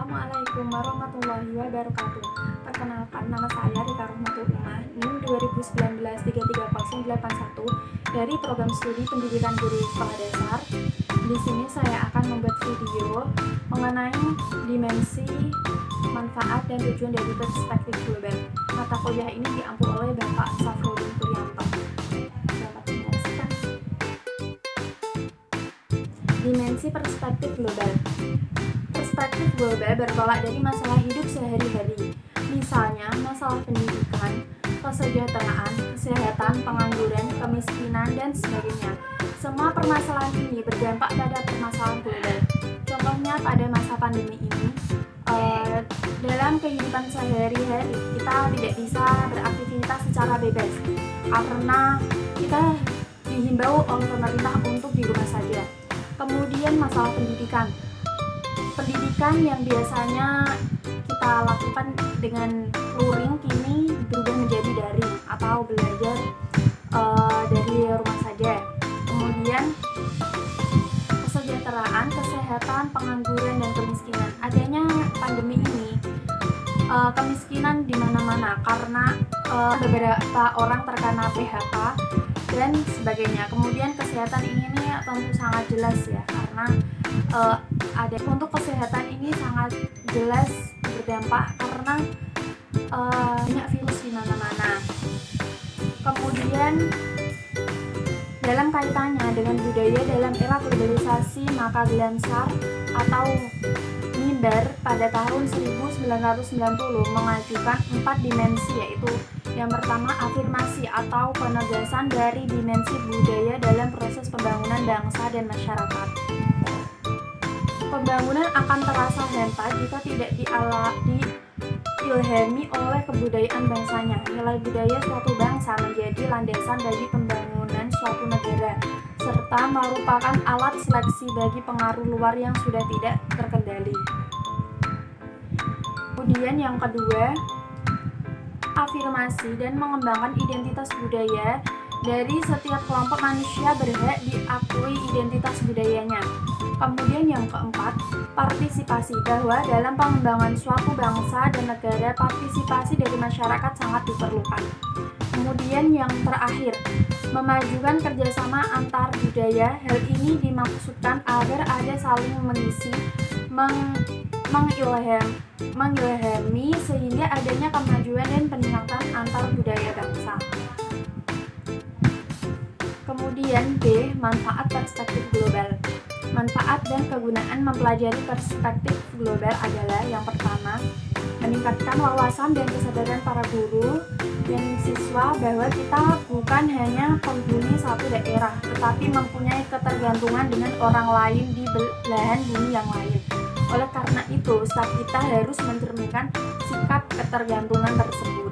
Assalamualaikum warahmatullahi wabarakatuh. Perkenalkan, nama saya Rika Rohmatullah, NIM 2019-330881 dari Program Studi Pendidikan Guru Sekolah Dasar. Di sini saya akan membuat video mengenai dimensi, manfaat, dan tujuan dari perspektif global. Mata kuliah ini diampu oleh Bapak Safrudin Puryanto. Dapat menyaksikan. Dimensi perspektif global. Perspektif global bertolak dari masalah hidup sehari-hari, misalnya masalah pendidikan, kesejahteraan, kesehatan, pengangguran, kemiskinan, dan sebagainya. Semua permasalahan ini berdampak pada permasalahan global. Contohnya pada masa pandemi ini, dalam kehidupan sehari-hari kita tidak bisa beraktivitas secara bebas karena kita dihimbau oleh pemerintah untuk di rumah saja. Kemudian masalah pendidikan yang biasanya kita lakukan dengan luring kini berubah menjadi daring atau belajar dari rumah saja. Kemudian kesejahteraan, kesehatan, pengangguran, dan kemiskinan. Adanya pandemi ini, kemiskinan di mana-mana karena beberapa orang terkena PHK dan sebagainya. Kemudian kesehatan ini tentu sangat jelas ya, karena ada untuk kesehatan ini sangat jelas berdampak karena banyak virus di mana-mana. Kemudian dalam kaitannya dengan budaya dalam era globalisasi, maka Glamsar atau Mimbar pada tahun 1990 mengajukan 4 dimensi, yaitu yang pertama afirmasi atau penegasan dari dimensi budaya dalam proses pembangunan bangsa dan masyarakat. Pembangunan akan terasa hampa jika tidak diilhami oleh kebudayaan bangsanya. Nilai budaya suatu bangsa menjadi landasan bagi pembangunan suatu negara, serta merupakan alat seleksi bagi pengaruh luar yang sudah tidak terkendali. Kemudian yang kedua, afirmasi dan mengembangkan identitas budaya. Dari setiap kelompok manusia berhak diakui identitas budayanya. Kemudian yang keempat, partisipasi, bahwa dalam pengembangan suatu bangsa dan negara, partisipasi dari masyarakat sangat diperlukan. Kemudian yang terakhir, memajukan kerjasama antar budaya. Hal ini dimaksudkan agar ada saling mengisi, mengilhami sehingga adanya kemajuan dan peningkatan antar budaya bangsa. Kemudian B, manfaat perspektif global. Manfaat dan kegunaan mempelajari perspektif global adalah yang pertama, meningkatkan wawasan dan kesadaran para guru dan siswa bahwa kita bukan hanya penghuni satu daerah, tetapi mempunyai ketergantungan dengan orang lain di belahan bumi yang lain. Oleh karena itu, staff kita harus mencerminkan sikap ketergantungan tersebut.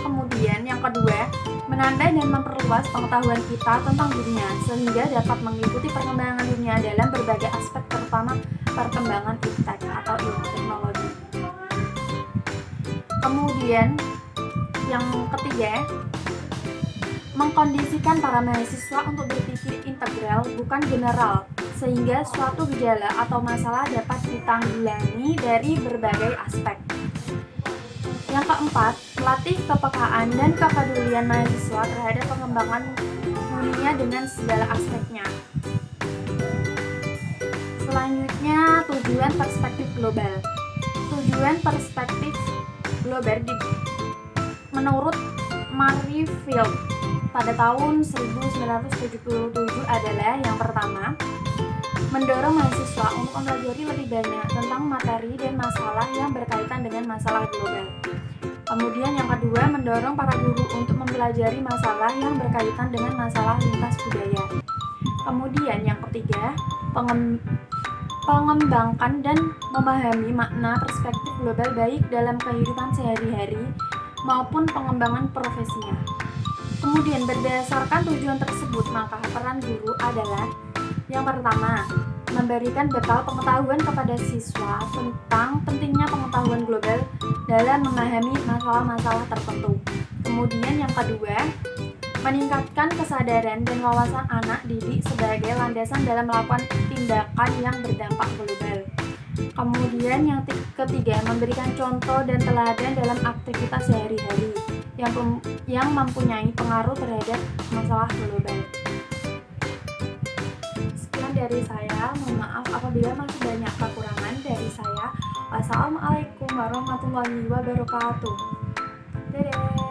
Kemudian yang kedua, menandai dan memperluas pengetahuan kita tentang dunia sehingga dapat mengikuti perkembangan dunia dalam berbagai aspek, terutama perkembangan iptek atau ilmu teknologi. Kemudian yang ketiga, mengkondisikan para mahasiswa untuk berpikir integral bukan general, sehingga suatu gejala atau masalah dapat ditanggulangi dari berbagai aspek. Yang keempat, melatih kepekaan dan kepedulian mahasiswa terhadap pengembangan dunia dengan segala aspeknya. Selanjutnya, tujuan perspektif global. Tujuan perspektif global menurut Marie Field pada tahun 1977 adalah yang pertama, mendorong mahasiswa untuk mempelajari lebih banyak tentang materi dan masalah yang berkaitan dengan masalah global. Kemudian yang kedua, mendorong para guru untuk mempelajari masalah yang berkaitan dengan masalah lintas budaya. Kemudian yang ketiga, pengembangkan dan memahami makna perspektif global baik dalam kehidupan sehari-hari maupun pengembangan profesinya. Kemudian berdasarkan tujuan tersebut, maka peran guru adalah yang pertama, memberikan bekal pengetahuan kepada siswa tentang pentingnya pengetahuan global dalam memahami masalah-masalah tertentu. Kemudian yang kedua, meningkatkan kesadaran dan wawasan anak didik sebagai landasan dalam melakukan tindakan yang berdampak global. Kemudian yang ketiga, memberikan contoh dan teladan dalam aktivitas sehari-hari yang mempunyai pengaruh terhadap masalah global. Sekian dari saya, mohon maaf apabila masih banyak kekurangan dari saya. Wassalamualaikum warahmatullahi wabarakatuh. Dadah.